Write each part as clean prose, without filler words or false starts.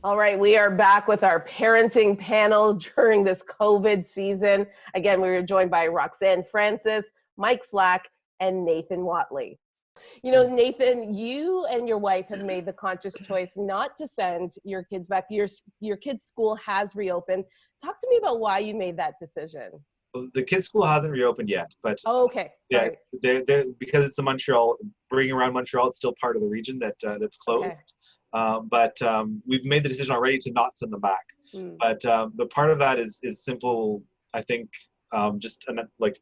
All right, we are back with our parenting panel during this COVID season. Again, we were joined by Roxanne Francis, Mike Slack, and Nathan Watley. You know, Nathan, you and your wife have made the conscious choice not to send your kids back. Your kids' school has reopened. Talk to me about why you made that decision. The kids' school hasn't reopened yet, but Oh, okay. Sorry. they're because it's the Montreal, bringing around Montreal, it's still part of the region that's closed. Okay. But we've made the decision already to not send them back. But part of that is simple, I think, just like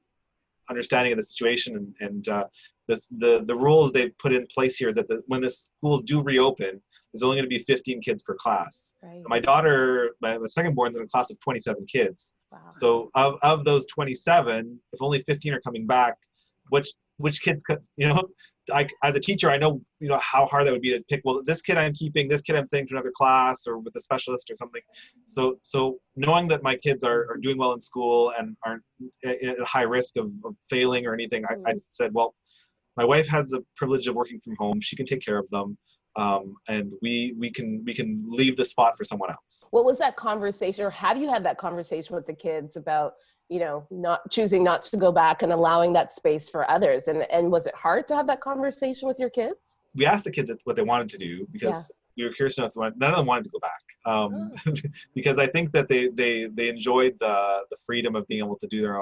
understanding of the situation and the rules they've put in place here is that when the schools do reopen, there's only going to be 15 kids per class. Right. My daughter, my second born, is in a class of 27 kids. Wow. So of those 27, if only 15 are coming back, which kids could, as a teacher, I know, how hard that would be to pick, well, this kid I'm keeping, this kid I'm sending to another class or with a specialist or something. So knowing that my kids are doing well in school and aren't at high risk of failing or anything, I said, well, my wife has the privilege of working from home. She can take care of them. And we can leave the spot for someone else. What was that conversation, or have you had that conversation with the kids about, not choosing not to go back and allowing that space for others? And was it hard to have that conversation with your kids? We asked the kids what they wanted to do because we were curious enough. None of them wanted to go back because I think that they enjoyed the freedom of being able to do their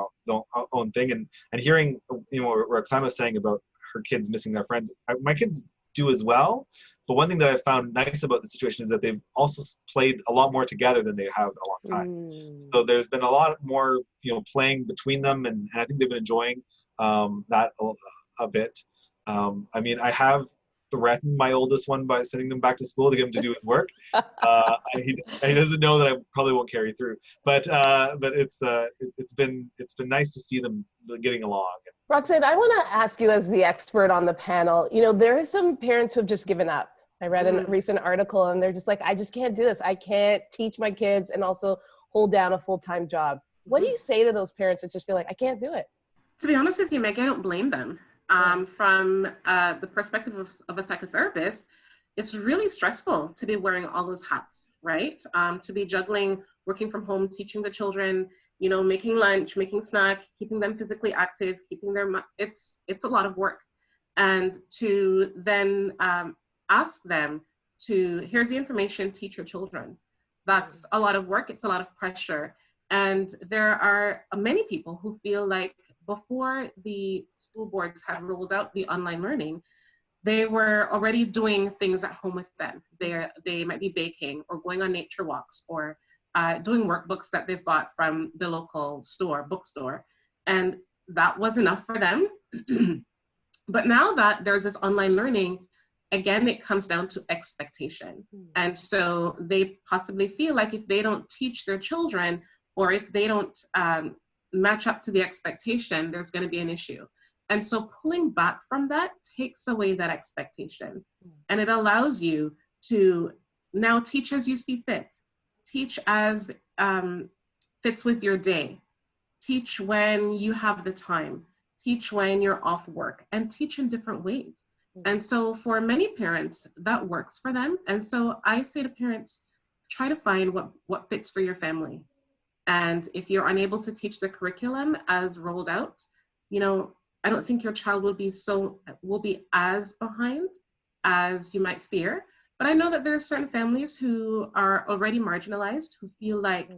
own thing and hearing, what Roxanne was saying about her kids missing their friends. My kids do as well. But one thing that I found nice about the situation is that they've also played a lot more together than they have in a long time. So there's been a lot more, playing between them, and I think they've been enjoying that a bit. I mean, I have threatened my oldest one by sending them back to school to get him to do his work. He doesn't know that I probably won't carry through, but it's been nice to see them getting along. Roxanne, I want to ask you as the expert on the panel, there are some parents who have just given up. I read a recent article and they're just like, I just can't do this. I can't teach my kids and also hold down a full-time job. What do you say to those parents that just feel like, I can't do it? To be honest with you, Meg, I don't blame them. From the perspective of a psychotherapist, it's really stressful to be wearing all those hats, right? To be juggling, working from home, teaching the children, making lunch, making snack, keeping them physically active, keeping it's a lot of work. And to then ask them to, here's the information, teach your children. That's a lot of work, it's a lot of pressure. And there are many people who feel like before the school boards had rolled out the online learning, they were already doing things at home with them. They might be baking or going on nature walks or doing workbooks that they've bought from the local bookstore. And that was enough for them. But now that there's this online learning, again, it comes down to expectation. And so they possibly feel like if they don't teach their children or if they don't match up to the expectation, there's going to be an issue. And so pulling back from that takes away that expectation. And it allows you to now teach as you see fit. Teach as fits with your day. Teach when you have the time. Teach when you're off work, and teach in different ways. And so for many parents, that works for them. And so I say to parents, try to find what fits for your family. And if you're unable to teach the curriculum as rolled out, I don't think your child will be as behind as you might fear. But I know that there are certain families who are already marginalized, who feel like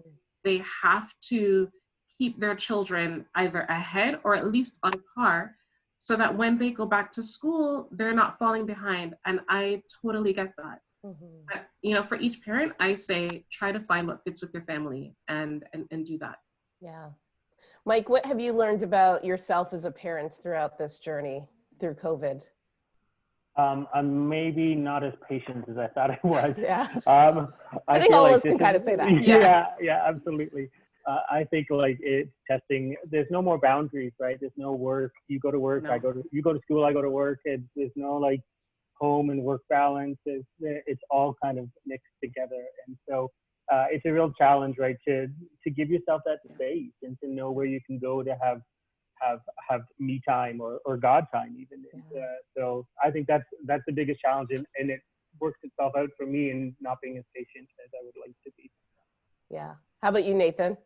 they have to keep their children either ahead or at least on par, so that when they go back to school, they're not falling behind. And I totally get that. But, for each parent, I say, try to find what fits with your family and do that. Yeah. Mike, what have you learned about yourself as a parent throughout this journey through COVID? I'm maybe not as patient as I thought I was. Yeah. I think all of us can kind of say that. Yeah, absolutely. I think it's testing. There's no more boundaries, right? There's no work. You go to work. No. You go to school. I go to work. There's no home and work balance. It's all kind of mixed together, and so it's a real challenge, right? To give yourself that space and to know where you can go to have me time or God time even. So I think that's the biggest challenge, and it works itself out for me in not being as patient as I would like to be. Yeah. How about you, Nathan?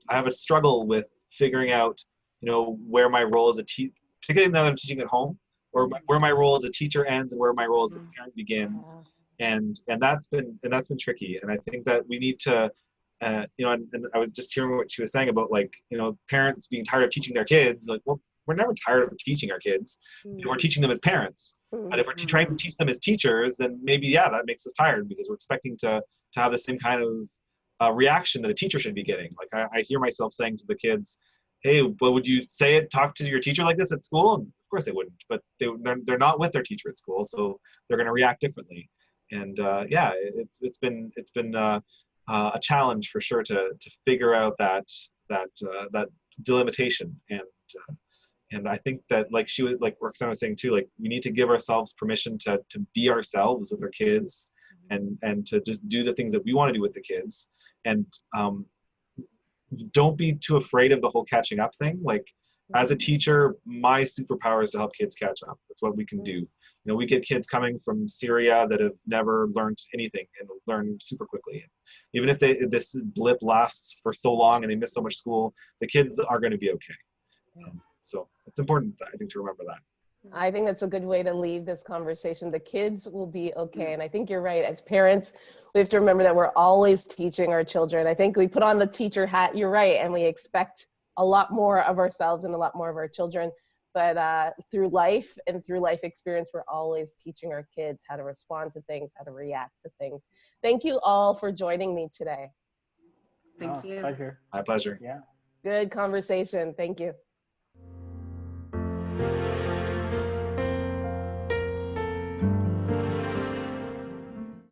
I have a struggle with figuring out, where my role as a teacher, particularly now that I'm teaching at home, or where my role as a teacher ends and where my role as a parent begins, and that's been tricky. And I think that we need to, and I was just hearing what she was saying about parents being tired of teaching their kids. Like, well, we're never tired of teaching our kids. We're teaching them as parents. But if we're trying to teach them as teachers, then maybe that makes us tired because we're expecting to have the same kind of reaction that a teacher should be getting. Like I hear myself saying to the kids, "Hey, well, would you talk to your teacher like this at school?" And of course they wouldn't, but they're not with their teacher at school, so they're going to react differently. And it's been a challenge for sure to figure out that delimitation. And I think that like Roxanne was saying too, like we need to give ourselves permission to be ourselves with our kids and to just do the things that we want to do with the kids. And don't be too afraid of the whole catching up thing. Like as a teacher, my superpower is to help kids catch up. That's what we can do. We get kids coming from Syria that have never learned anything and learn super quickly. Even if this blip lasts for so long and they miss so much school, the kids are going to be okay. So it's important, I think, to remember that. I think that's a good way to leave this conversation. The kids will be okay. And I think you're right. As parents, we have to remember that we're always teaching our children. I think we put on the teacher hat, you're right, and we expect a lot more of ourselves and a lot more of our children. But through life and through life experience, we're always teaching our kids how to respond to things, how to react to things. Thank you all for joining me today. Thank you. Pleasure. My pleasure. Yeah. Good conversation. Thank you.